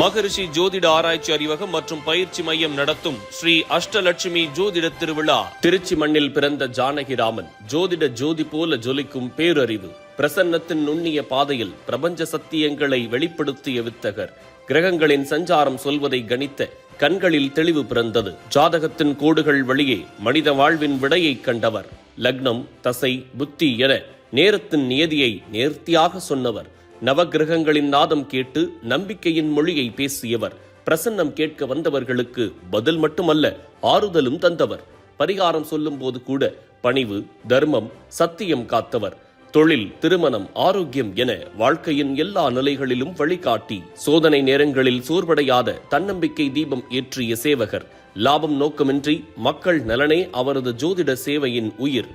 மகரிஷி ஜோதிட ஆராய்ச்சி அறிவகம் மற்றும் பயிற்சி மையம் நடத்தும் ஸ்ரீ அஷ்டலட்சுமி ஜோதிட திருவிழா. திருச்சி மண்ணில் பிறந்த ஜானகிராமன் ஜோதிட ஜோதி போல ஜொலிக்கும் பேரறிவு, பிரசன்னத்தின் நுண்ணிய பாதையில் பிரபஞ்ச சத்தியங்களை வெளிப்படுத்திய வித்தகர். கிரகங்களின் சஞ்சாரம் சொல்வதை கணித்த கண்களில் தெளிவு பிறந்தது. ஜாதகத்தின் கோடுகள் வழியே மனித வாழ்வின் விடையை கண்டவர். லக்னம், தசை, புத்தி என நேரத்தின் நியதியை நேர்த்தியாக சொன்னவர். நவகிரகங்களின் நாதம் கேட்டு நம்பிக்கையின் மொழியை பேசியவர். பிரசன்னம் கேட்க வந்தவர்களுக்கு பதில் மட்டுமல்ல, ஆறுதலும் தந்தவர். பரிகாரம் சொல்லும் போது கூட பணிவு, தர்மம், சத்தியம் காத்தவர். தொழில், திருமணம், ஆரோக்கியம் என வாழ்க்கையின் எல்லா நிலைகளிலும் வழிகாட்டி, சோதனை நேரங்களில் சோர்வடையாத தன்னம்பிக்கை தீபம் ஏற்றிய சேவகர். லாபம் நோக்கமின்றி மக்கள் நலனே அவரது ஜோதிட சேவையின் உயிர்.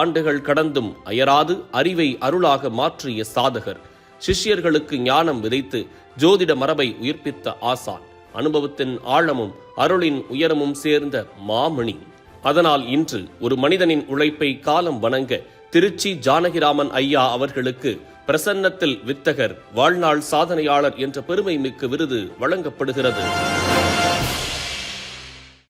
ஆண்டுகள் கடந்தும் அயராது அறிவை அருளாக மாற்றிய சாதகர். சிஷ்யர்களுக்கு ஞானம் விதைத்து ஜோதிட மரபை உயிர்ப்பித்த ஆசான். அனுபவத்தின் ஆழமும் அருளின் உயரமும் சேர்ந்த மாமணி. அதனால் இன்று ஒரு மனிதனின் உழைப்பை காலம் வணங்க திருச்சி ஜானகிராமன் ஐயா அவர்களுக்கு பிரசன்னத்தில் வித்தகர், வாழ்நாள் சாதனையாளர் என்ற பெருமை மிக்க விருது வழங்கப்படுகிறது.